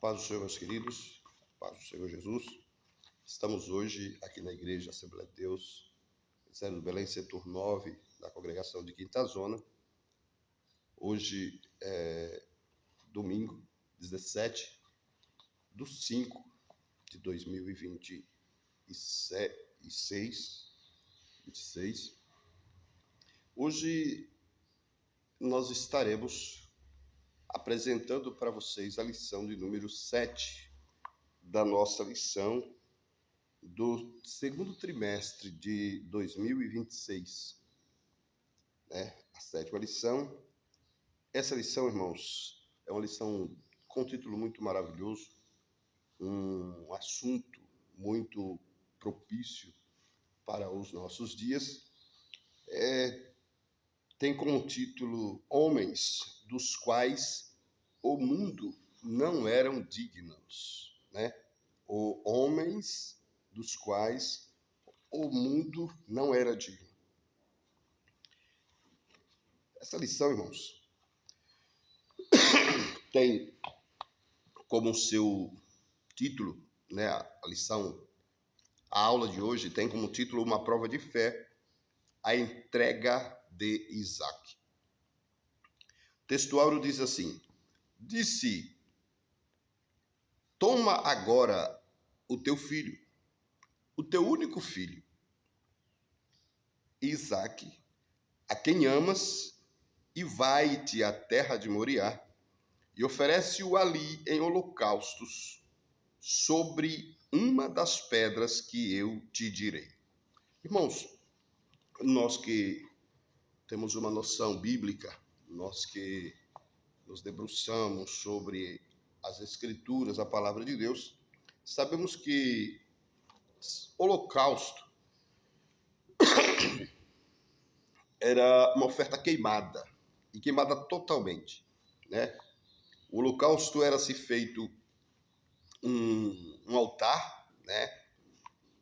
Paz do Senhor, meus queridos, paz do Senhor Jesus. Estamos hoje aqui na Igreja Assembleia de Deus, Ministério do Belém, setor 9, da congregação de Quinta Zona. Hoje é domingo, 17 de 5 de 2026. Hoje nós estaremos apresentando para vocês a lição de número 7 da nossa lição do segundo trimestre de 2026. A sétima lição. Essa lição, irmãos, é uma lição com um título muito maravilhoso, um assunto muito propício para os nossos dias. Tem como título Homens dos quais o mundo não eram dignos, Ou homens dos quais o mundo não era digno. Essa lição, irmãos, tem como seu título, a lição, a aula de hoje tem como título uma prova de fé, a entrega de Isaac. O textuário diz assim: disse, toma agora o teu filho, o teu único filho, Isaac, a quem amas, e vai-te à terra de Moriá, e oferece-o ali em holocaustos, sobre uma das pedras que eu te direi. Irmãos, nós que temos uma noção bíblica, nós que nos debruçamos sobre as Escrituras, a palavra de Deus, sabemos que holocausto era uma oferta queimada, e queimada totalmente, O holocausto era-se feito um altar,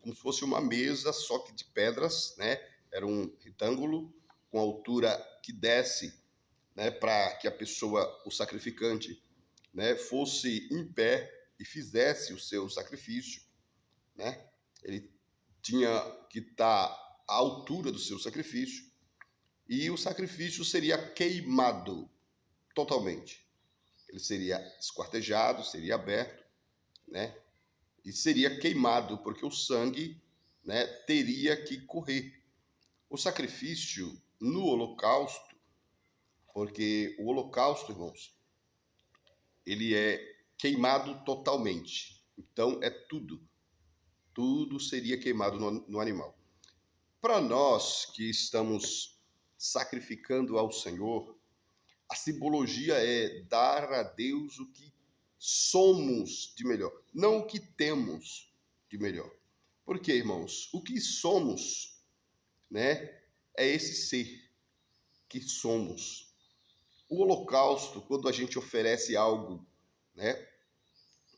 como se fosse uma mesa, só que de pedras, Era um retângulo com altura que desce, para que a pessoa, o sacrificante, fosse em pé e fizesse o seu sacrifício, Ele tinha que estar à altura do seu sacrifício, e o sacrifício seria queimado totalmente. Ele seria esquartejado, seria aberto, e seria queimado, porque o sangue, teria que correr. O sacrifício no holocausto, porque o holocausto, irmãos, ele é queimado totalmente. Então, é tudo seria queimado no animal. Para nós que estamos sacrificando ao Senhor, a simbologia é dar a Deus o que somos de melhor, não o que temos de melhor. Por quê, irmãos? O que somos, é esse ser que somos. O holocausto, quando a gente oferece algo,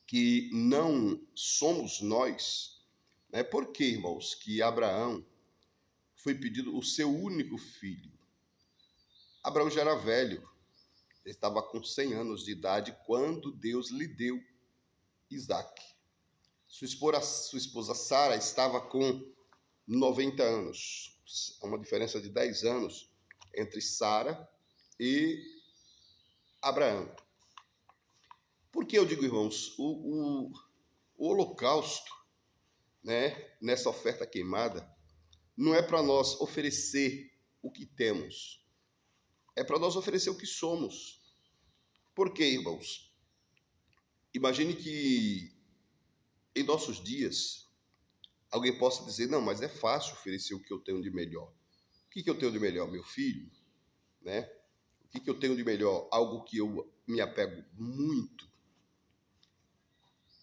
que não somos nós, Por que, irmãos, que Abraão foi pedido o seu único filho? Abraão já era velho, ele estava com 100 anos de idade quando Deus lhe deu Isaac. Sua esposa Sara estava com 90 anos. Uma diferença de 10 anos entre Sara e Abraão. Por que eu digo, irmãos, o holocausto, nessa oferta queimada, não é para nós oferecer o que temos, é para nós oferecer o que somos. Por quê, irmãos? Imagine que em nossos dias alguém possa dizer, não, mas é fácil oferecer o que eu tenho de melhor. O que eu tenho de melhor? Meu filho, O que eu tenho de melhor? Algo que eu me apego muito.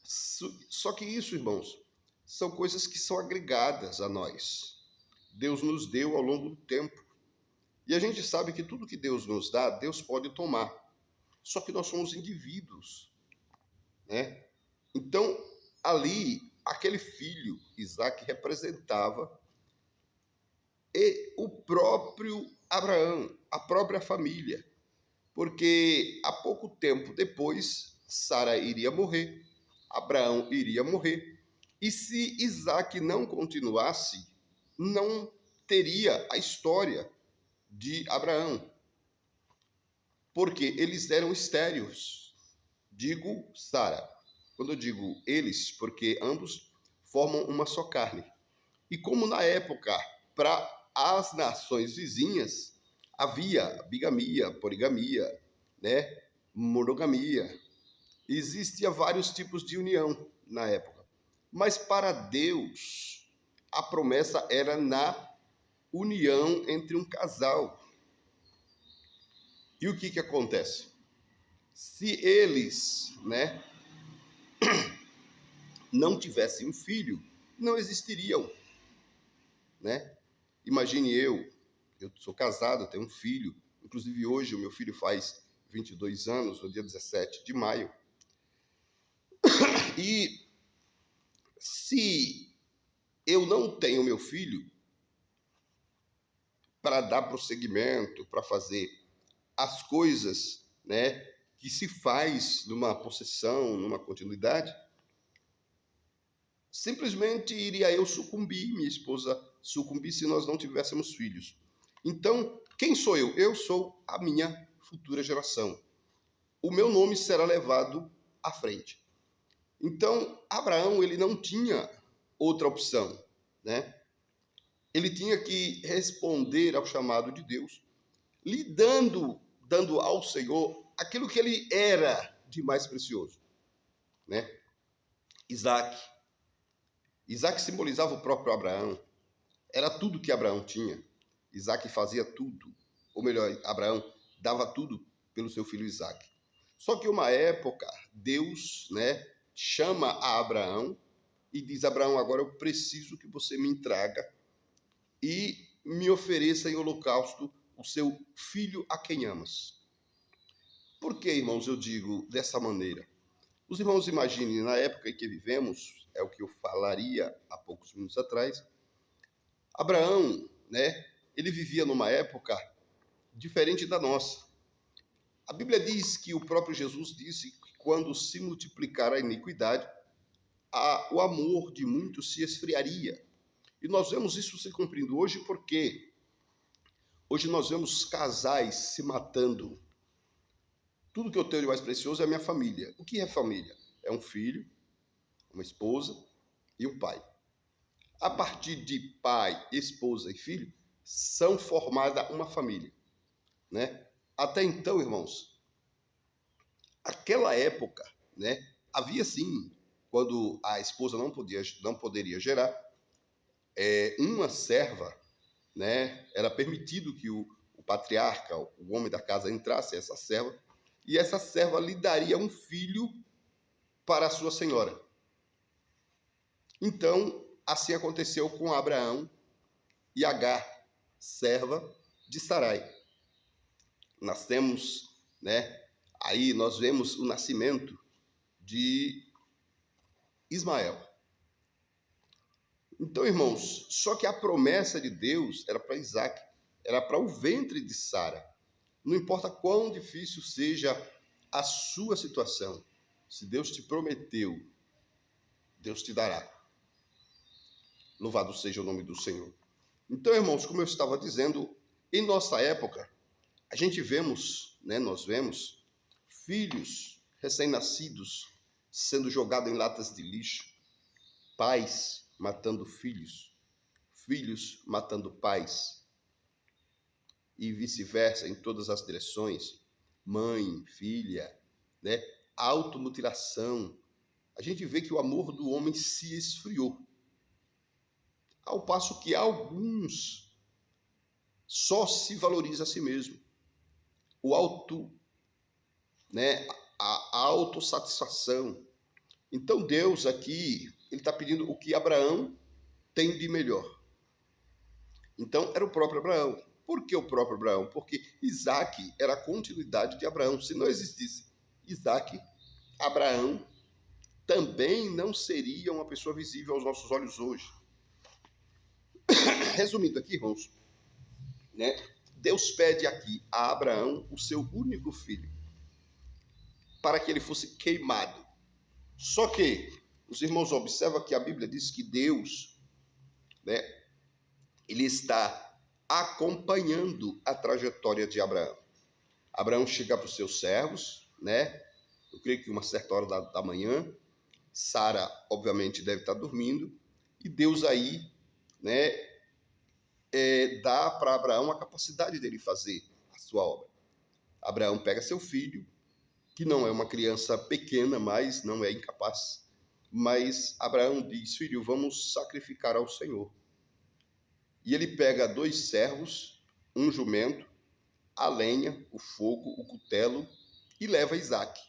Só que isso, irmãos, são coisas que são agregadas a nós. Deus nos deu ao longo do tempo. E a gente sabe que tudo que Deus nos dá, Deus pode tomar. Só que nós somos indivíduos, Então, ali, aquele filho, Isaac, representava o próprio Abraão, a própria família. Porque há pouco tempo depois, Sara iria morrer, Abraão iria morrer. E se Isaac não continuasse, não teria a história de Abraão, porque eles eram estéreos. Digo Sara. Quando eu digo eles, porque ambos formam uma só carne. E como na época, para as nações vizinhas, havia bigamia, poligamia, né? Monogamia. Existia vários tipos de união na época. Mas para Deus, a promessa era na união entre um casal. E o que acontece? Se eles, né, não tivessem um filho, não existiriam, né? Imagine eu sou casado, tenho um filho, inclusive hoje o meu filho faz 22 anos, no dia 17 de maio. E se eu não tenho meu filho para dar prosseguimento, para fazer as coisas, né, que se faz numa possessão, numa continuidade, simplesmente iria eu sucumbir, minha esposa sucumbir, se nós não tivéssemos filhos. Então, quem sou eu? Eu sou a minha futura geração. O meu nome será levado à frente. Então, Abraão, ele não tinha outra opção, né? Ele tinha que responder ao chamado de Deus, dando ao Senhor aquilo que ele era de mais precioso, né? Isaac. Isaac simbolizava o próprio Abraão. Era tudo que Abraão tinha. Isaac fazia tudo. Ou melhor, Abraão dava tudo pelo seu filho Isaac. Só que uma época, Deus, né, chama a Abraão e diz: Abraão, agora eu preciso que você me traga e me ofereça em holocausto o seu filho a quem amas. Por que, irmãos, eu digo dessa maneira? Os irmãos imaginem, na época em que vivemos, é o que eu falaria há poucos minutos atrás, Abraão, né, ele vivia numa época diferente da nossa. A Bíblia diz que o próprio Jesus disse que quando se multiplicar a iniquidade, o amor de muitos se esfriaria. E nós vemos isso se cumprindo hoje porque hoje nós vemos casais se matando. Tudo que eu tenho de mais precioso é a minha família. O que é família? É um filho, uma esposa e um pai. A partir de pai, esposa e filho, são formada uma família, né? Até então, irmãos, aquela época, né, havia sim, quando a esposa não poderia gerar, uma serva, né, era permitido que o patriarca, o homem da casa, entrasse essa serva, e essa serva lhe daria um filho para a sua senhora. Então, assim aconteceu com Abraão e Agar, serva de Sarai. Nascemos, né? Aí nós vemos o nascimento de Ismael. Então, irmãos, só que a promessa de Deus era para Isaac, era para o ventre de Sara. Não importa quão difícil seja a sua situação, se Deus te prometeu, Deus te dará. Louvado seja o nome do Senhor. Então, irmãos, como eu estava dizendo, em nossa época, a gente vemos, né, nós vemos filhos recém-nascidos sendo jogados em latas de lixo, pais matando filhos, filhos matando pais, e vice-versa, em todas as direções, mãe, filha, né, automutilação. A gente vê que o amor do homem se esfriou, ao passo que alguns só se valoriza a si mesmo. O auto, né, a autossatisfação. Então Deus aqui, ele está pedindo o que Abraão tem de melhor. Então era o próprio Abraão. Por que o próprio Abraão? Porque Isaac era a continuidade de Abraão. Se não existisse Isaac, Abraão também não seria uma pessoa visível aos nossos olhos hoje. Resumindo aqui, irmãos, né, Deus pede aqui a Abraão o seu único filho. para que ele fosse queimado. Só que os irmãos observam que a Bíblia diz que Deus, né, ele está acompanhando a trajetória de Abraão. Abraão chega para os seus servos, né? Eu creio que uma certa hora da manhã, Sara, obviamente, deve estar dormindo, e Deus aí, né, dá para Abraão a capacidade dele fazer a sua obra. Abraão pega seu filho, que não é uma criança pequena, mas não é incapaz, mas Abraão diz: filho, vamos sacrificar ao Senhor. E ele pega 2 servos, um jumento, a lenha, o fogo, o cutelo, e leva Isaque.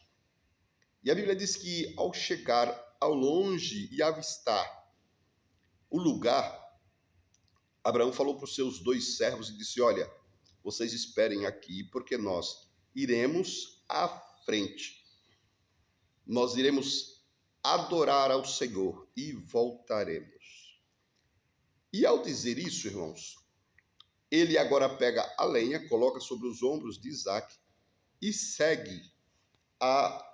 E a Bíblia diz que ao chegar ao longe e avistar o lugar, Abraão falou para os seus 2 servos e disse: olha, vocês esperem aqui, porque nós iremos à frente. Nós iremos adorar ao Senhor e voltaremos. E ao dizer isso, irmãos, ele agora pega a lenha, coloca sobre os ombros de Isaque e segue a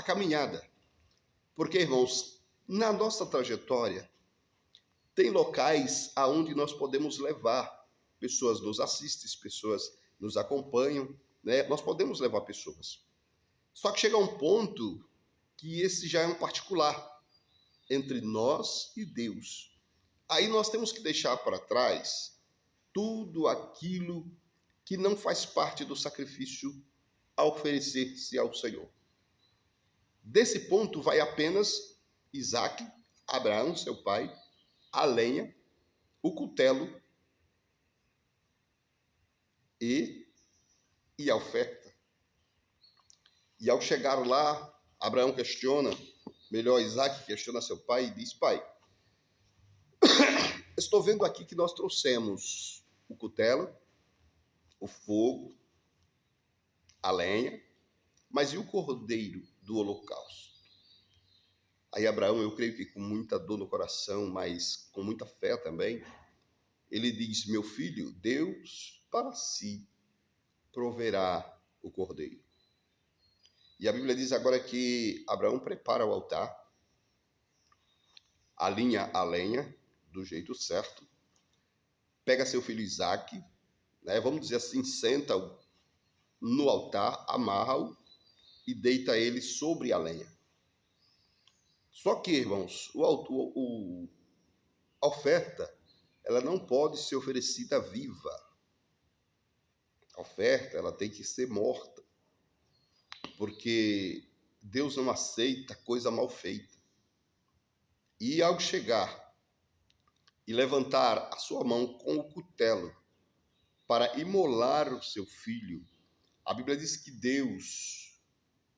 caminhada. Porque, irmãos, na nossa trajetória, tem locais aonde nós podemos levar. Pessoas nos assistem, pessoas nos acompanham, né? Nós podemos levar pessoas. Só que chega um ponto que esse já é um particular entre nós e Deus. Aí nós temos que deixar para trás tudo aquilo que não faz parte do sacrifício a oferecer-se ao Senhor. Desse ponto vai apenas Isaque, Abraão, seu pai, a lenha, o cutelo e a oferta. E ao chegar lá, Abraão questiona, melhor, Isaque questiona seu pai e diz: pai, estou vendo aqui que nós trouxemos o cutelo, o fogo, a lenha, mas e o cordeiro do holocausto? Aí Abraão, eu creio que com muita dor no coração, mas com muita fé também, ele diz: meu filho, Deus para si proverá o cordeiro. E a Bíblia diz agora que Abraão prepara o altar, alinha a lenha do jeito certo, pega seu filho Isaque, né, vamos dizer assim, senta-o no altar, amarra-o e deita ele sobre a lenha. Só que, irmãos, a oferta, ela não pode ser oferecida viva. A oferta, ela tem que ser morta, porque Deus não aceita coisa mal feita. E ao chegar e levantar a sua mão com o cutelo para imolar o seu filho, a Bíblia diz que Deus,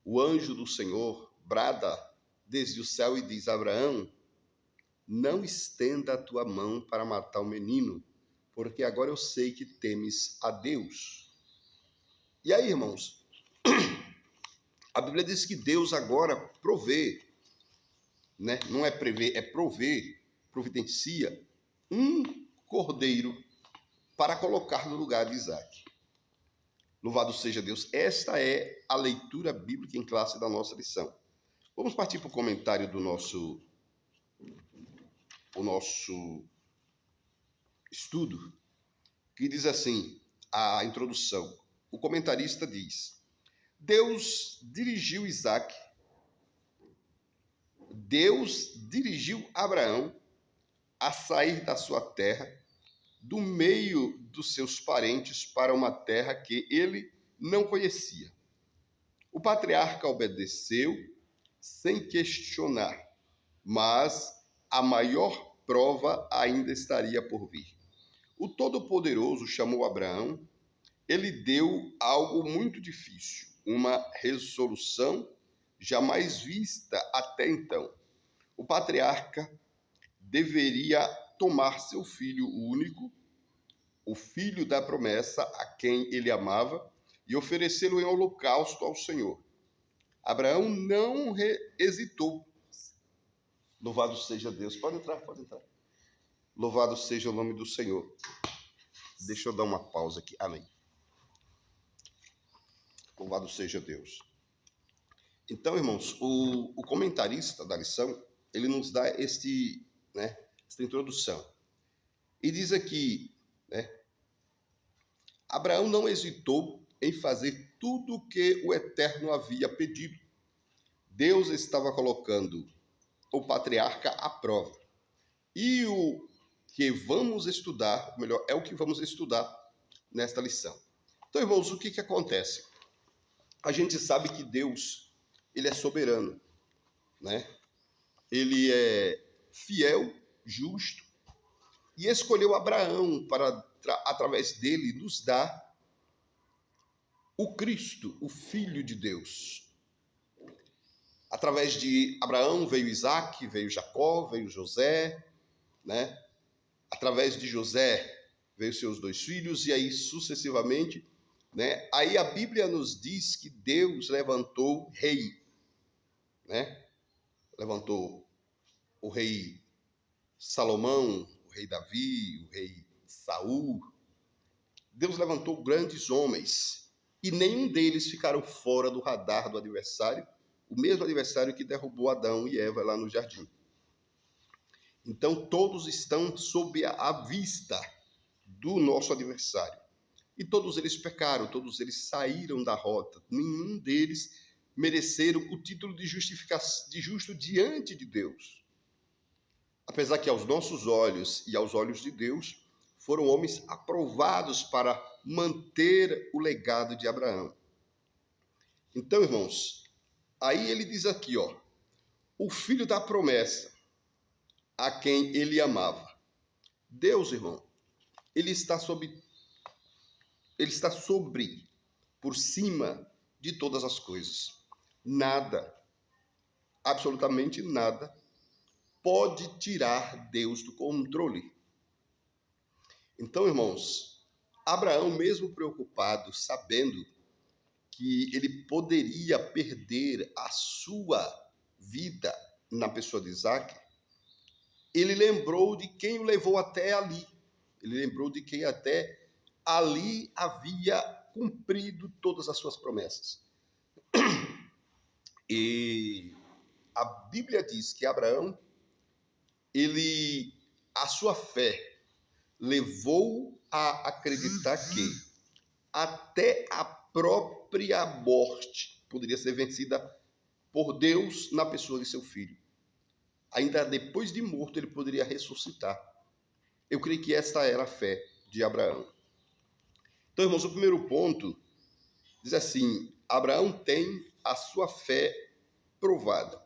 o anjo do Senhor, brada desde o céu e diz: Abraão, não estenda a tua mão para matar o menino, porque agora eu sei que temes a Deus. E aí, irmãos, a Bíblia diz que Deus agora provê, né? Não é prever, é prover, providencia um cordeiro para colocar no lugar de Isaque. Louvado seja Deus. Esta é a leitura bíblica em classe da nossa lição. Vamos partir para o comentário do nosso estudo, que diz assim, a introdução. O comentarista diz: Deus dirigiu Abraão a sair da sua terra, do meio dos seus parentes, para uma terra que ele não conhecia. O patriarca obedeceu sem questionar, mas a maior prova ainda estaria por vir. O Todo-Poderoso chamou Abraão, ele deu algo muito difícil, uma resolução jamais vista até então. O patriarca deveria tomar seu filho único, o filho da promessa a quem ele amava, e oferecê-lo em holocausto ao Senhor. Abraão não hesitou. Louvado seja Deus. Pode entrar, pode entrar. Louvado seja o nome do Senhor. Deixa eu dar uma pausa aqui. Amém. Louvado seja Deus. Então, irmãos, o comentarista da lição, ele nos dá esta introdução. E diz aqui, né, Abraão não hesitou em fazer tudo o que o Eterno havia pedido. Deus estava colocando o patriarca à prova. E o que vamos estudar, melhor, é o que vamos estudar nesta lição. Então, irmãos, o que acontece? A gente sabe que Deus, ele é soberano, né? Ele é fiel, justo, e escolheu Abraão para, através dele, nos dar o Cristo, o Filho de Deus. Através de Abraão veio Isaac, veio Jacó, veio José, né? Através de José veio seus 2 filhos, e aí sucessivamente, né? Aí a Bíblia nos diz que Deus levantou rei, né? Levantou o rei Salomão, o rei Davi, o rei Saul. Deus levantou grandes homens, e nenhum deles ficaram fora do radar do adversário, o mesmo adversário que derrubou Adão e Eva lá no jardim. Então, todos estão sob a vista do nosso adversário. E todos eles pecaram, todos eles saíram da rota. Nenhum deles mereceram o título de justo diante de Deus. Apesar que aos nossos olhos e aos olhos de Deus, foram homens aprovados para manter o legado de Abraão. Então, irmãos, aí ele diz aqui, ó, o filho da promessa, a quem ele amava. Deus, irmão, ele está sobre, por cima de todas as coisas. Nada, absolutamente nada, pode tirar Deus do controle. Então, irmãos, Abraão, mesmo preocupado, sabendo que ele poderia perder a sua vida na pessoa de Isaac, ele lembrou de quem o levou até ali. Ele lembrou de quem até ali havia cumprido todas as suas promessas. E a Bíblia diz que Abraão, a sua fé levou a acreditar que até a própria morte poderia ser vencida por Deus na pessoa de seu filho. Ainda depois de morto, ele poderia ressuscitar. Eu creio que esta era a fé de Abraão. Então, irmãos, o primeiro ponto diz assim: Abraão tem a sua fé provada.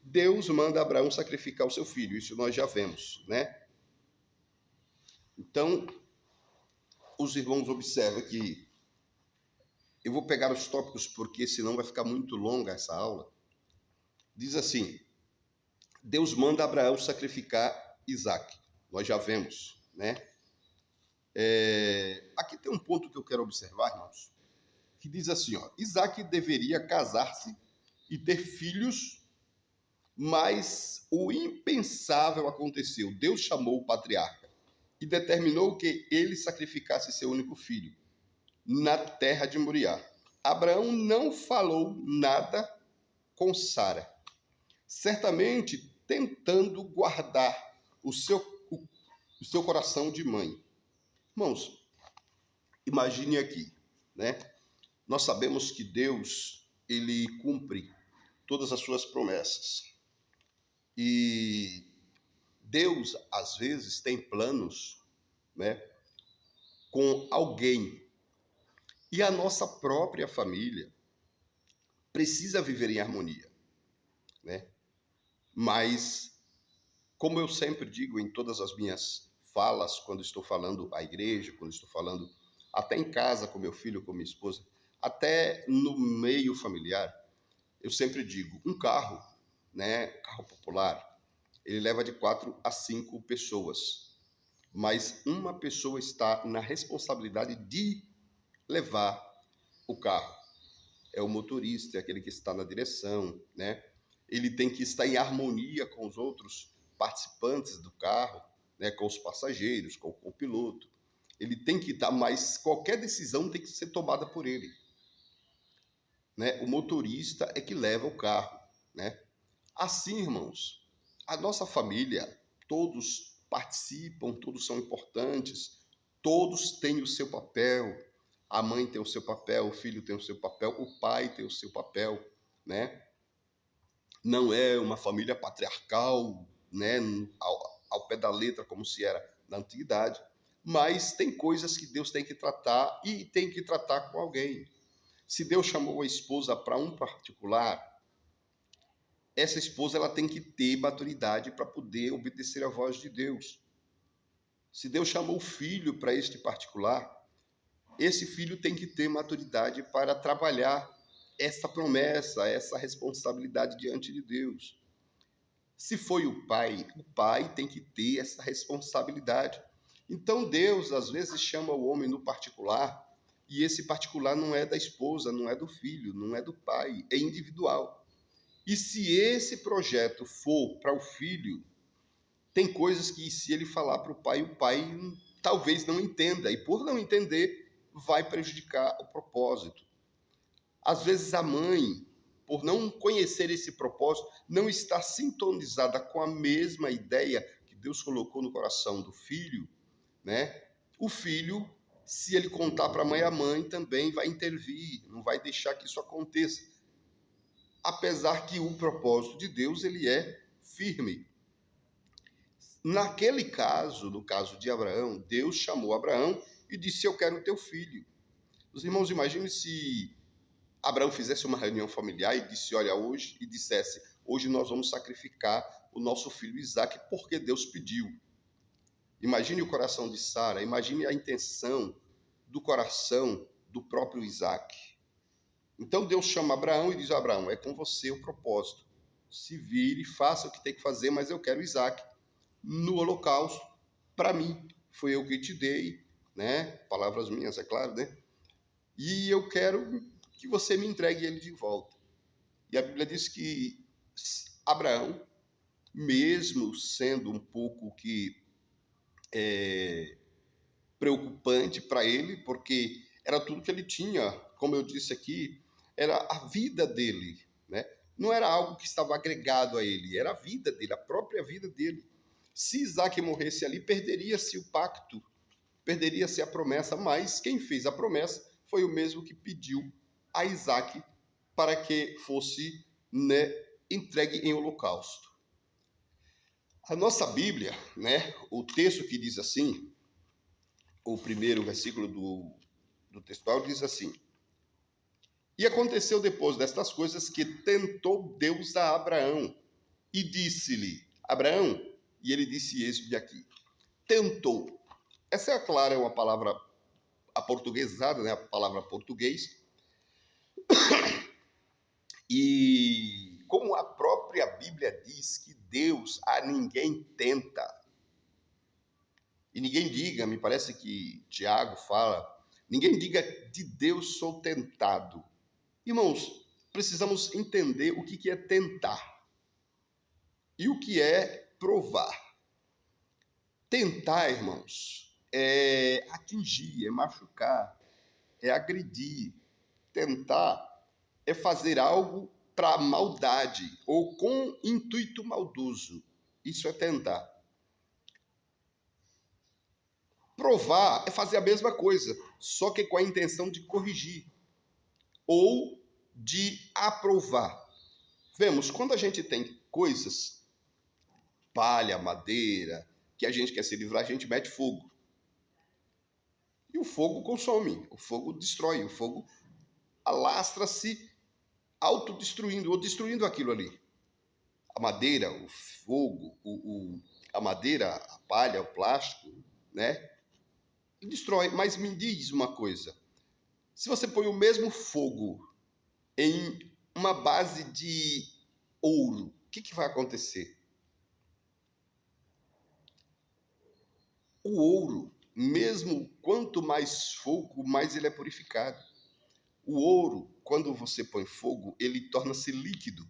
Deus manda Abraão sacrificar o seu filho, isso nós já vemos, né? Então, os irmãos observam que eu vou pegar os tópicos porque senão vai ficar muito longa essa aula. Diz assim: Deus manda Abraão sacrificar Isaac. Nós já vemos, né? Aqui tem um ponto que eu quero observar, irmãos, que diz assim, ó, Isaac deveria casar-se e ter filhos, mas o impensável aconteceu. Deus chamou o patriarca e determinou que ele sacrificasse seu único filho na terra de Moriá. Abraão não falou nada com Sara, certamente tentando guardar o seu coração de mãe. Irmãos, imagine aqui, né? Nós sabemos que Deus, ele cumpre todas as suas promessas. E Deus, às vezes, tem planos, né, com alguém. E a nossa própria família precisa viver em harmonia, né? Mas, como eu sempre digo em todas as minhas falas, quando estou falando à igreja, quando estou falando até em casa com meu filho, com minha esposa, até no meio familiar, eu sempre digo, um carro, né, carro popular, ele leva de 4 a 5 pessoas, mas uma pessoa está na responsabilidade de levar o carro. É o motorista, é aquele que está na direção, né? Ele tem que estar em harmonia com os outros participantes do carro, né, com os passageiros, com o piloto. Ele tem que estar, mas qualquer decisão tem que ser tomada por ele. né? O motorista é que leva o carro, né? Assim, irmãos, a nossa família, todos participam, todos são importantes, todos têm o seu papel. A mãe tem o seu papel, o filho tem o seu papel, o pai tem o seu papel, né? Não é uma família patriarcal, né, ao pé da letra, como se era na antiguidade, mas tem coisas que Deus tem que tratar e tem que tratar com alguém. Se Deus chamou a esposa para um particular, essa esposa ela tem que ter maturidade para poder obedecer à voz de Deus. Se Deus chamou o filho para este particular, esse filho tem que ter maturidade para trabalhar essa promessa, essa responsabilidade diante de Deus. Se foi o pai tem que ter essa responsabilidade. Então Deus às vezes chama o homem no particular, e esse particular não é da esposa, não é do filho, não é do pai, é individual. E se esse projeto for para o filho, tem coisas que se ele falar para o pai talvez não entenda, e por não entender, vai prejudicar o propósito. Às vezes a mãe, por não conhecer esse propósito, não está sintonizada com a mesma ideia que Deus colocou no coração do filho, né? O filho, se ele contar para a mãe também vai intervir, não vai deixar que isso aconteça. Apesar que o propósito de Deus, ele é firme. Naquele caso, no caso de Abraão, Deus chamou Abraão e disse: eu quero teu filho. Os irmãos, imaginem se Abraão fizesse uma reunião familiar e disse: olha, hoje, e dissesse: hoje nós vamos sacrificar o nosso filho Isaque porque Deus pediu. Imagine o coração de Sara, imagine a intenção do coração do próprio Isaque. Então Deus chama Abraão e diz: Abraão, é com você o propósito. Se vire, faça o que tem que fazer, mas eu quero Isaque no holocausto para mim. Foi eu que te dei, né? Palavras minhas, é claro, né? E eu quero que você me entregue ele de volta. E a Bíblia diz que Abraão, mesmo sendo um pouco que preocupante para ele, porque era tudo que ele tinha, como eu disse aqui, era a vida dele, né? Não era algo que estava agregado a ele, era a vida dele, a própria vida dele. Se Isaac morresse ali, perderia-se o pacto, perderia-se a promessa, mas quem fez a promessa foi o mesmo que pediu a Isaac para que fosse, né, entregue em holocausto. A nossa Bíblia, né, o texto que diz assim, o primeiro versículo do textual diz assim: e aconteceu depois destas coisas que tentou Deus a Abraão e disse-lhe: Abraão, e ele disse isso aqui, tentou. Essa é, claro, é uma palavra aportuguesada, né, a palavra português. E como a própria Bíblia diz que Deus a ninguém tenta, e ninguém diga, me parece que Tiago fala, ninguém diga de Deus sou tentado. Irmãos, precisamos entender o que é tentar e o que é provar. Tentar, irmãos, é atingir, é machucar, é agredir. Tentar é fazer algo para maldade ou com intuito maldoso. Isso é tentar. Provar é fazer a mesma coisa, só que com a intenção de corrigir ou de aprovar. Vemos, quando a gente tem coisas, palha, madeira, que a gente quer se livrar, a gente mete fogo. E o fogo consome, o fogo destrói, o fogo alastra-se autodestruindo ou destruindo aquilo ali. A madeira, o fogo, a madeira, a palha, o plástico, né? Destrói. Mas me diz uma coisa: se você põe o mesmo fogo em uma base de ouro, o que vai acontecer? O ouro, mesmo quanto mais fogo, mais ele é purificado. O ouro, quando você põe fogo, ele torna-se líquido.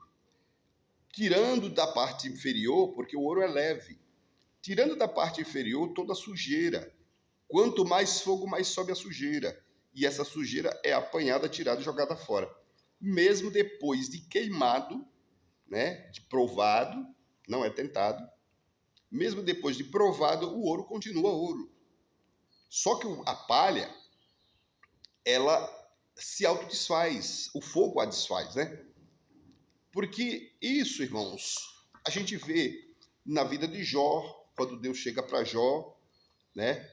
Tirando da parte inferior, porque o ouro é leve, tirando da parte inferior toda a sujeira. Quanto mais fogo, mais sobe a sujeira. E essa sujeira é apanhada, tirada e jogada fora. mesmo depois de queimado, né, de provado, não é tentado, mesmo depois de provado, o ouro continua ouro. Só que a palha, ela se autodesfaz, o fogo a desfaz, né? Porque isso, irmãos, a gente vê na vida de Jó, quando Deus chega para Jó, né?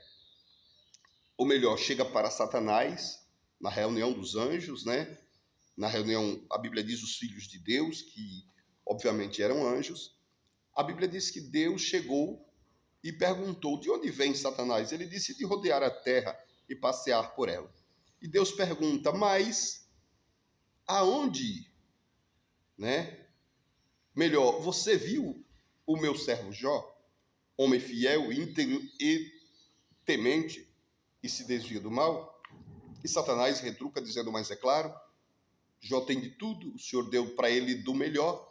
Ou melhor, chega para Satanás, na reunião dos anjos, né? Na reunião, a Bíblia diz os filhos de Deus, que obviamente eram anjos. A Bíblia diz que Deus chegou e perguntou: de onde vem Satanás? Ele disse: de rodear a terra e passear por ela. E Deus pergunta: mas aonde, né? Melhor, você viu o meu servo Jó, homem fiel e temente, e se desvia do mal? E Satanás retruca dizendo: mas é claro, Jó tem de tudo, o Senhor deu para ele do melhor.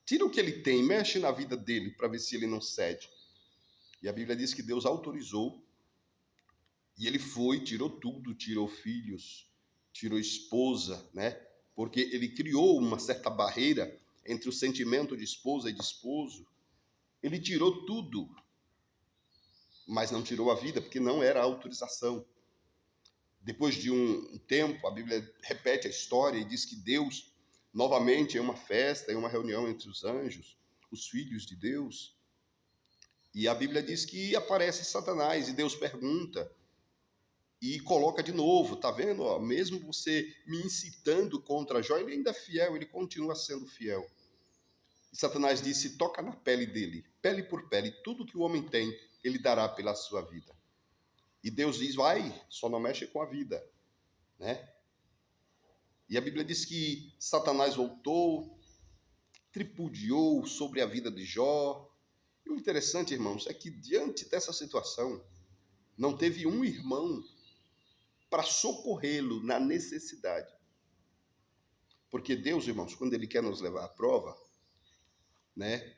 Tira o que ele tem, mexe na vida dele para ver se ele não cede. E a Bíblia diz que Deus autorizou, e ele foi, tirou tudo, tirou filhos, tirou esposa, né? Porque ele criou uma certa barreira entre o sentimento de esposa e de esposo. Ele tirou tudo, mas não tirou a vida, porque não era autorização. Depois de um tempo, a Bíblia repete a história e diz que Deus, novamente, em uma festa, em uma reunião entre os anjos, os filhos de Deus, e a Bíblia diz que aparece Satanás e Deus pergunta e coloca de novo, tá vendo? Ó, mesmo você me incitando contra Jó, ele ainda é fiel, ele continua sendo fiel. E Satanás disse: toca na pele dele, pele por pele, tudo que o homem tem, ele dará pela sua vida. E Deus diz: vai, só não mexe com a vida, né? E a Bíblia diz que Satanás voltou, tripudiou sobre a vida de Jó. E o interessante, irmãos, é que diante dessa situação, não teve um irmão para socorrê-lo na necessidade. Porque Deus, irmãos, quando Ele quer nos levar à prova, né?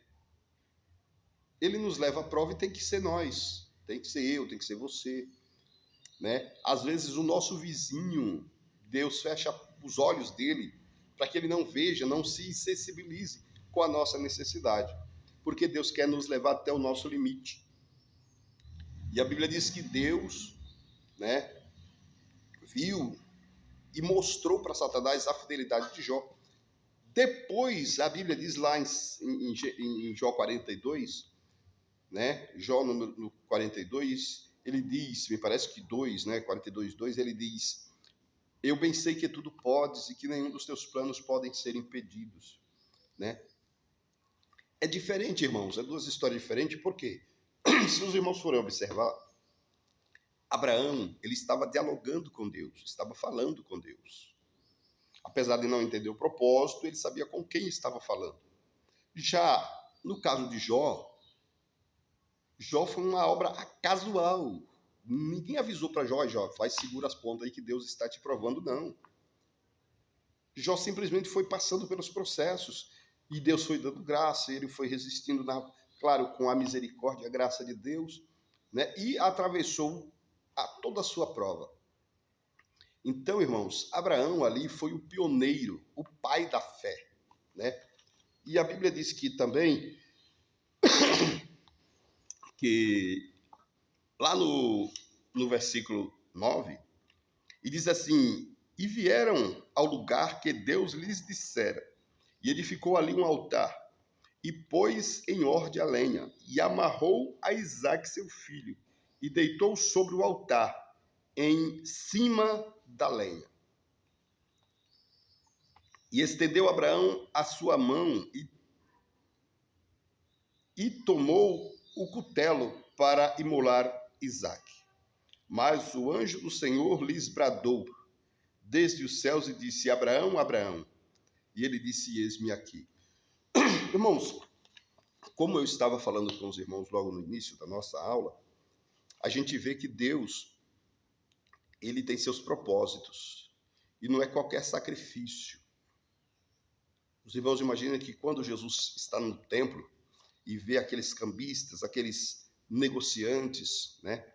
Ele nos leva à prova e tem que ser nós, tem que ser eu, tem que ser você, né? Às vezes o nosso vizinho, Deus fecha os olhos dele para que ele não veja, não se sensibilize com a nossa necessidade, porque Deus quer nos levar até o nosso limite. E a Bíblia diz que Deus, né, viu e mostrou para Satanás a fidelidade de Jó. Depois, a Bíblia diz lá em Jó 42, né, Jó no 42, ele diz, me parece que 2, né, 42, 2, ele diz: eu bem sei que tudo podes e que nenhum dos teus planos podem ser impedidos, né? É diferente, irmãos, é duas histórias diferentes, por quê? Se os irmãos forem observar, Abraão, ele estava dialogando com Deus, estava falando com Deus. Apesar de não entender o propósito, ele sabia com quem estava falando. Já no caso de Jó, Jó foi uma obra casual. Ninguém avisou para Jó: Jó, faz segura as pontas aí que Deus está te provando, não. Jó simplesmente foi passando pelos processos e Deus foi dando graça, ele foi resistindo, claro, com a misericórdia e a graça de Deus, né? E atravessou toda a sua prova. Então, irmãos, Abraão ali foi o pioneiro, o pai da fé, né? E a Bíblia diz que também, que lá no versículo 9, e diz assim: e vieram ao lugar que Deus lhes dissera, e edificou ali um altar, e pôs em ordem a lenha, e amarrou a Isaque seu filho, e deitou sobre o altar, em cima da lenha. E estendeu Abraão a sua mão, e tomou o cutelo para imolar Isaque. Mas o anjo do Senhor lhes bradou desde os céus e disse: Abraão, Abraão. E ele disse: eis-me aqui. Irmãos, como eu estava falando com os irmãos logo no início da nossa aula, a gente vê que Deus, ele tem seus propósitos. E não é qualquer sacrifício. Os irmãos imaginam que quando Jesus está no templo e vê aqueles cambistas, aqueles negociantes, né?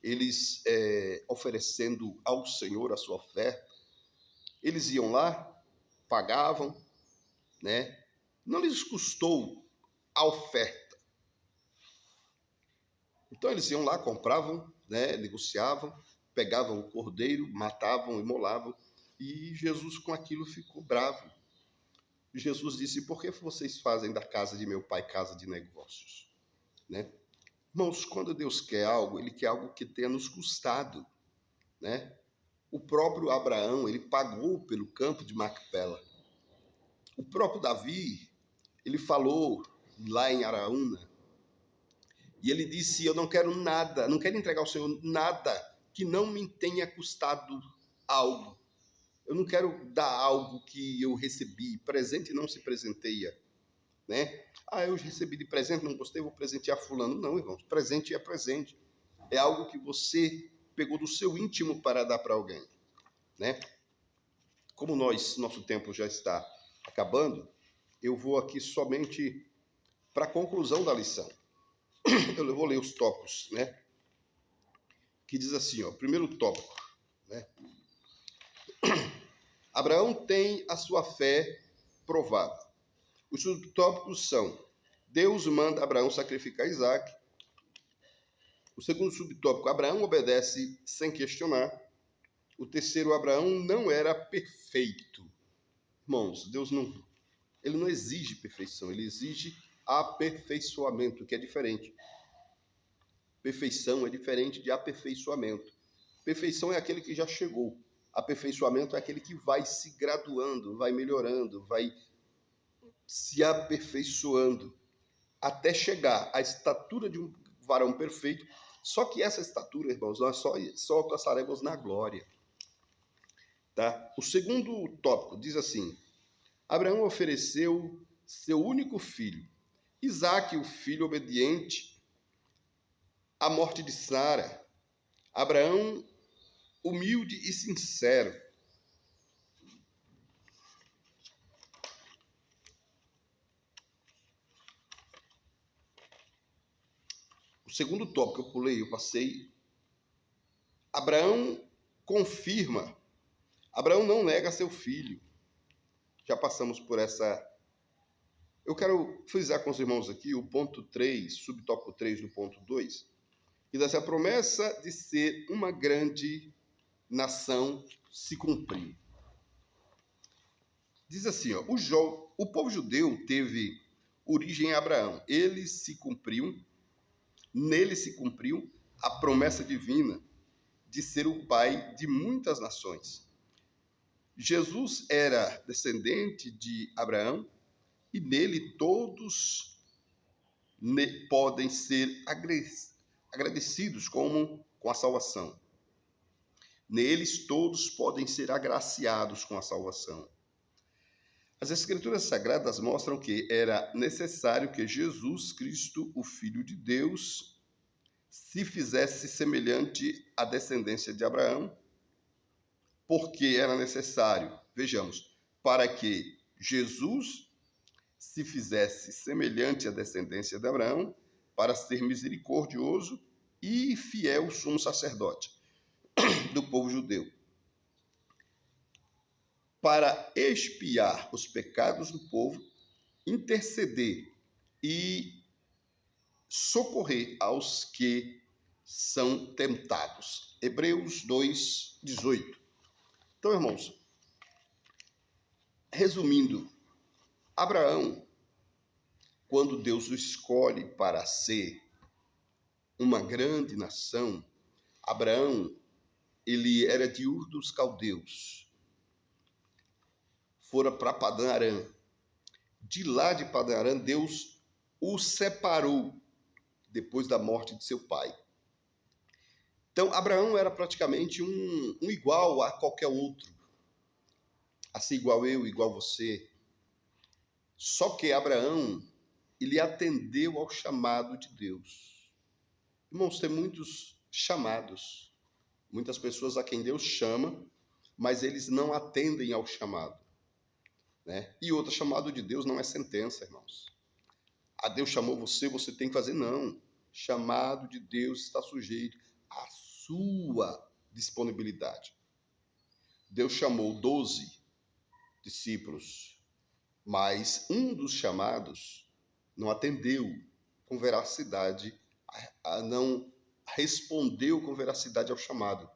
Eles oferecendo ao Senhor a sua oferta, Eles iam lá, pagavam, né? Não lhes custou a oferta. Então eles iam lá, compravam, né? Negociavam, pegavam o cordeiro, matavam, imolavam, e Jesus com aquilo ficou bravo. Jesus disse: por que vocês fazem da casa de meu pai casa de negócios? Né? Irmãos, quando Deus quer algo, Ele quer algo que tenha nos custado, né? O próprio Abraão, ele pagou pelo campo de Macpela. O próprio Davi, ele falou lá em Araúna, e ele disse: eu não quero nada, não quero entregar ao Senhor nada que não me tenha custado algo. Eu não quero dar algo que eu recebi. Presente não se presenteia, né? Ah, eu recebi de presente, não gostei, vou presentear fulano. Não, irmãos, presente é presente. É algo que você pegou do seu íntimo para dar para alguém, né? Como nosso tempo já está acabando, eu vou aqui somente para a conclusão da lição. Eu vou ler os tópicos, né? Que diz assim, ó, primeiro tópico, né? Abraão tem a sua fé provada. Os subtópicos são: Deus manda Abraão sacrificar Isaac. O segundo subtópico: Abraão obedece sem questionar. O terceiro: Abraão não era perfeito. Irmãos, Deus ele não exige perfeição, ele exige aperfeiçoamento, que é diferente. Perfeição é diferente de aperfeiçoamento. Perfeição é aquele que já chegou. Aperfeiçoamento é aquele que vai se graduando, vai melhorando, vai se aperfeiçoando, até chegar à estatura de um varão perfeito. Só que essa estatura, irmãos, nós só alcançaremos na glória. Tá? O segundo tópico diz assim: Abraão ofereceu seu único filho, Isaque, o filho obediente, à morte de Sara. Abraão, humilde e sincero. O segundo tópico que eu pulei, eu passei. Abraão confirma. Abraão não nega seu filho. Já passamos por essa. Eu quero frisar com os irmãos aqui o ponto 3, subtópico 3 do ponto 2, que diz assim: a promessa de ser uma grande nação se cumpriu. Diz assim, ó, o povo judeu teve origem em Abraão. Nele se cumpriu a promessa divina de ser o pai de muitas nações. Jesus era descendente de Abraão e nele todos podem ser agradecidos com a salvação. Neles todos podem ser agraciados com a salvação. As Escrituras Sagradas mostram que era necessário que Jesus Cristo, o Filho de Deus, se fizesse semelhante à descendência de Abraão, porque era necessário, vejamos, para que Jesus se fizesse semelhante à descendência de Abraão, para ser misericordioso e fiel sumo sacerdote do povo judeu, para expiar os pecados do povo, interceder e socorrer aos que são tentados. Hebreus 2:18. Então, irmãos, resumindo, Abraão, quando Deus o escolhe para ser uma grande nação, Abraão, ele era de Ur dos Caldeus, fora para Padã Arã. De lá de Padã Arã, Deus o separou depois da morte de seu pai. Então, Abraão era praticamente um igual a qualquer outro. Assim, igual eu, igual você. Só que Abraão, ele atendeu ao chamado de Deus. Irmãos, tem muitos chamados. Muitas pessoas a quem Deus chama, mas eles não atendem ao chamado. Né? E outro, chamado de Deus não é sentença, irmãos. Ah, Deus chamou você, você tem que fazer. Não. Chamado de Deus está sujeito à sua disponibilidade. Deus chamou 12 discípulos, mas um dos chamados não atendeu com veracidade, não respondeu com veracidade ao chamado,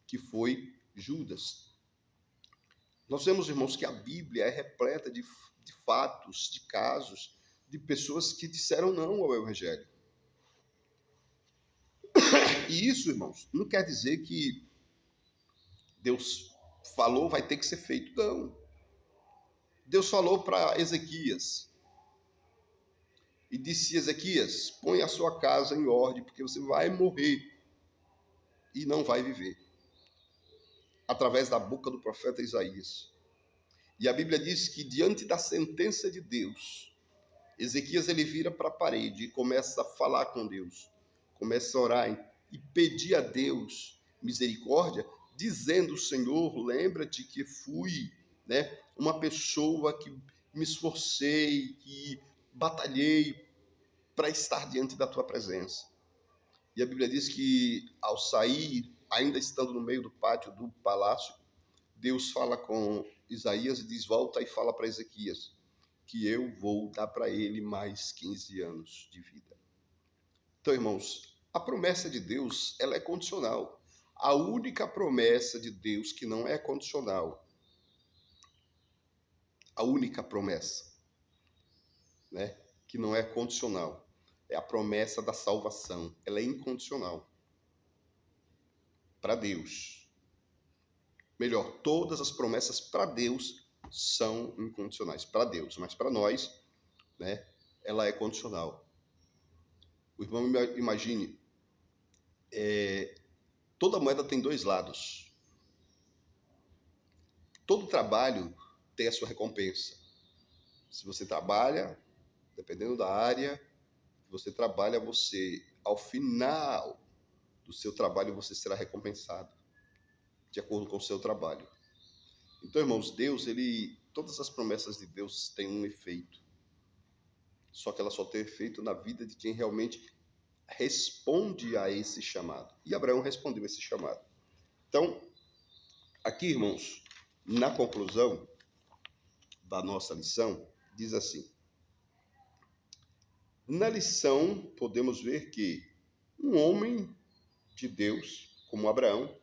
que foi Judas. Nós vemos, irmãos, que a Bíblia é repleta de fatos, de casos, de pessoas que disseram não ao Evangelho. E isso, irmãos, não quer dizer que Deus falou, vai ter que ser feito. Não. Deus falou para Ezequias e disse: Ezequias, põe a sua casa em ordem, porque você vai morrer e não vai viver. Através da boca do profeta Isaías. E a Bíblia diz que diante da sentença de Deus, Ezequias ele vira para a parede e começa a falar com Deus, começa a orar e pedir a Deus misericórdia, dizendo: Senhor, lembra-te que fui, uma pessoa que me esforcei, que batalhei para estar diante da tua presença. E a Bíblia diz que ao sair, ainda estando no meio do pátio do palácio, Deus fala com Isaías e diz: volta e fala para Ezequias que eu vou dar para ele mais 15 anos de vida. Então, irmãos, a promessa de Deus, ela é condicional. A única promessa de Deus que não é condicional, a única promessa, que não é condicional, é a promessa da salvação. Ela é incondicional para Deus. Melhor, todas as promessas para Deus são incondicionais. Para Deus, mas para nós, ela é condicional. O irmão, imagine, toda moeda tem dois lados. Todo trabalho tem a sua recompensa. Se você trabalha, dependendo da área que você trabalha, você, ao final do seu trabalho, você será recompensado de acordo com o seu trabalho. Então, irmãos, Deus, todas as promessas de Deus têm um efeito. Só que ela só tem efeito na vida de quem realmente responde a esse chamado. E Abraão respondeu a esse chamado. Então, aqui, irmãos, na conclusão da nossa lição, diz assim: na lição, podemos ver que um homem de Deus, como Abraão,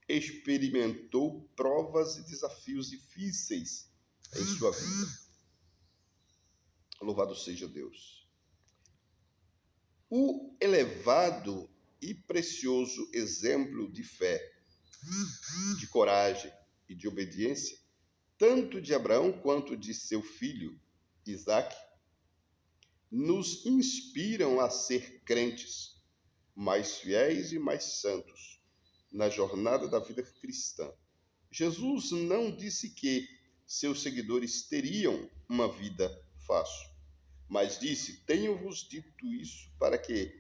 experimentou provas e desafios difíceis em sua vida. Louvado seja Deus. O elevado e precioso exemplo de fé, de coragem e de obediência, tanto de Abraão quanto de seu filho Isaque, nos inspiram a ser crentes mais fiéis e mais santos na jornada da vida cristã. Jesus não disse que seus seguidores teriam uma vida fácil, mas disse: tenho-vos dito isso para que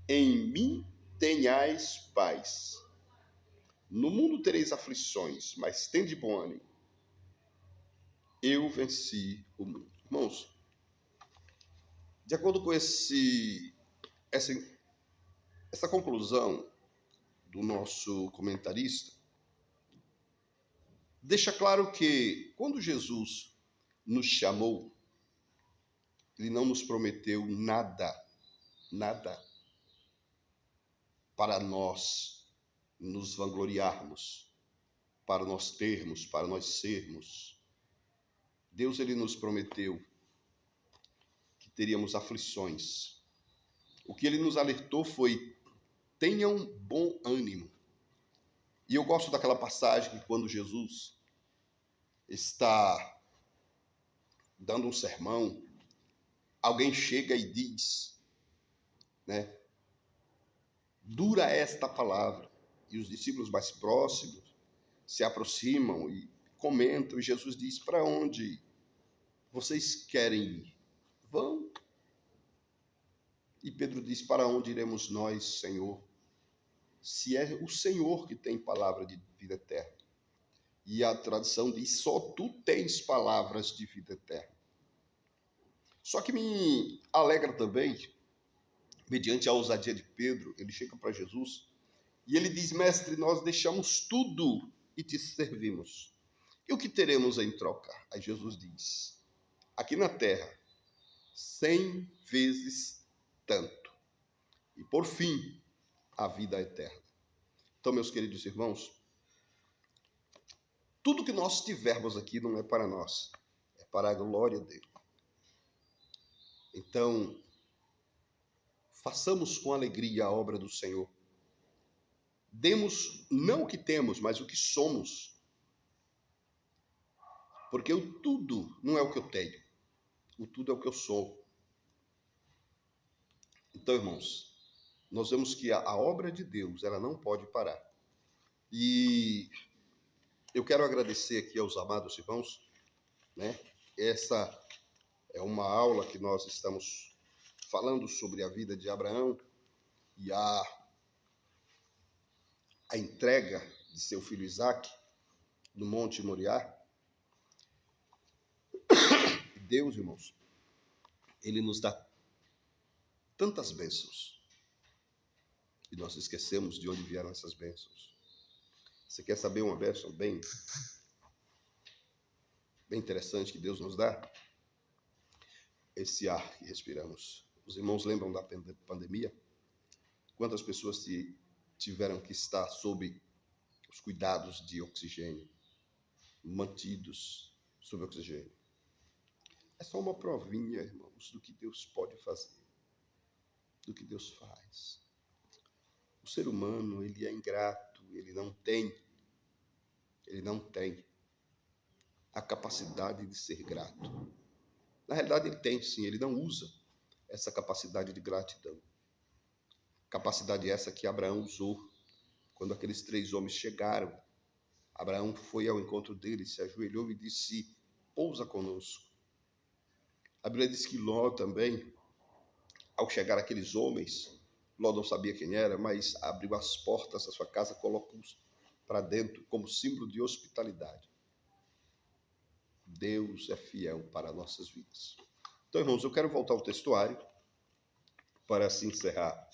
em mim tenhais paz. No mundo tereis aflições, mas tende bom ânimo. Eu venci o mundo. Irmãos, de acordo com essa conclusão do nosso comentarista, deixa claro que quando Jesus nos chamou, ele não nos prometeu nada para nós nos vangloriarmos, para nós termos, para nós sermos. Deus, ele nos prometeu que teríamos aflições. O que ele nos alertou foi: tenham bom ânimo. E eu gosto daquela passagem que quando Jesus está dando um sermão, alguém chega e diz, dura esta palavra. E os discípulos mais próximos se aproximam e comentam, e Jesus diz: para onde vocês querem ir? Vão. E Pedro diz: para onde iremos nós, Senhor? Se é o Senhor que tem palavra de vida eterna. E a tradição diz: só tu tens palavras de vida eterna. Só que me alegra também, mediante a ousadia de Pedro, ele chega para Jesus e ele diz: mestre, nós deixamos tudo e te servimos. E o que teremos em troca? Aí Jesus diz, aqui na terra, 100 vezes tanto. E por fim, a vida eterna. Então, meus queridos irmãos, tudo que nós tivermos aqui não é para nós, é para a glória dele. Então, façamos com alegria a obra do Senhor. Demos não o que temos, mas o que somos. Porque o tudo não é o que eu tenho, o tudo é o que eu sou. Então, irmãos, nós vemos que a obra de Deus, ela não pode parar. E eu quero agradecer aqui aos amados irmãos, né? Essa é uma aula que nós estamos falando sobre a vida de Abraão e a entrega de seu filho Isaque no Monte Moriá. Deus, irmãos, ele nos dá tantas bênçãos e nós esquecemos de onde vieram essas bênçãos. Você quer saber uma bênção bem interessante que Deus nos dá? Esse ar que respiramos. Os irmãos lembram da pandemia? Quantas pessoas tiveram que estar sob os cuidados de oxigênio, mantidos sob oxigênio? É só uma provinha, irmãos, do que Deus pode fazer, do que Deus faz. O ser humano, ele é ingrato, ele não tem a capacidade de ser grato. Na realidade, ele tem sim, ele não usa essa capacidade de gratidão. Capacidade essa que Abraão usou quando aqueles 3 homens chegaram. Abraão foi ao encontro deles, se ajoelhou e disse, pousa conosco. A Bíblia diz que Ló também, ao chegar aqueles homens, Ló não sabia quem era, mas abriu as portas da sua casa, colocou-os para dentro como símbolo de hospitalidade. Deus é fiel para nossas vidas. Então, irmãos, eu quero voltar ao textuário para assim encerrar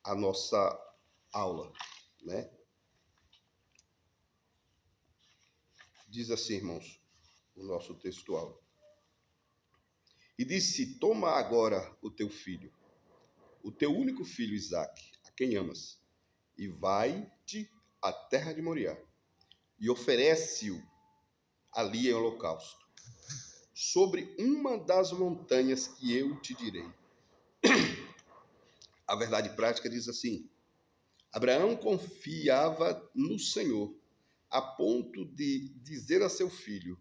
a nossa aula, né? Diz assim, irmãos, o nosso textual. E disse, toma agora o teu filho, o teu único filho Isaque, a quem amas, e vai-te à terra de Moriá, e oferece-o ali em holocausto, sobre uma das montanhas que eu te direi. A verdade prática diz assim, Abraão confiava no Senhor, a ponto de dizer a seu filho,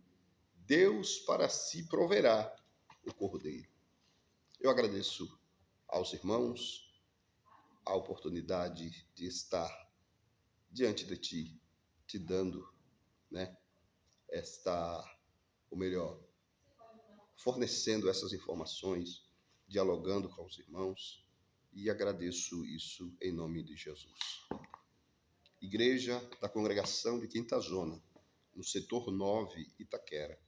Deus para si proverá o cordeiro. Eu agradeço aos irmãos a oportunidade de estar diante de ti, te dando, né, fornecendo essas informações, dialogando com os irmãos, e agradeço isso em nome de Jesus. Igreja da Congregação de Quinta Zona, no setor 9, Itaquera,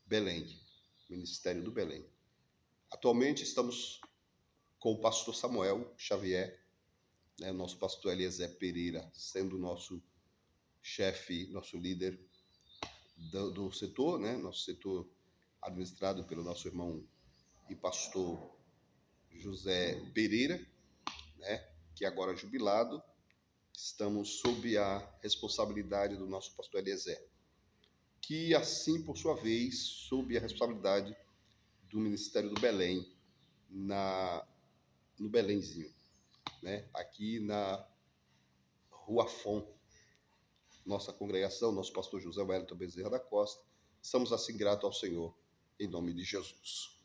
Belém, Ministério do Belém. Atualmente estamos com o pastor Samuel Xavier, né, nosso pastor Eliezer Pereira, sendo nosso chefe, nosso líder do setor, né, nosso setor administrado pelo nosso irmão e pastor José Pereira, né, que agora é jubilado. Estamos sob a responsabilidade do nosso pastor Eliezer, que assim, por sua vez, sob a responsabilidade do Ministério do Belém, no Belémzinho, né, aqui na Rua Fon, nossa congregação, nosso pastor José Wellington Bezerra da Costa. Estamos assim gratos ao Senhor, em nome de Jesus.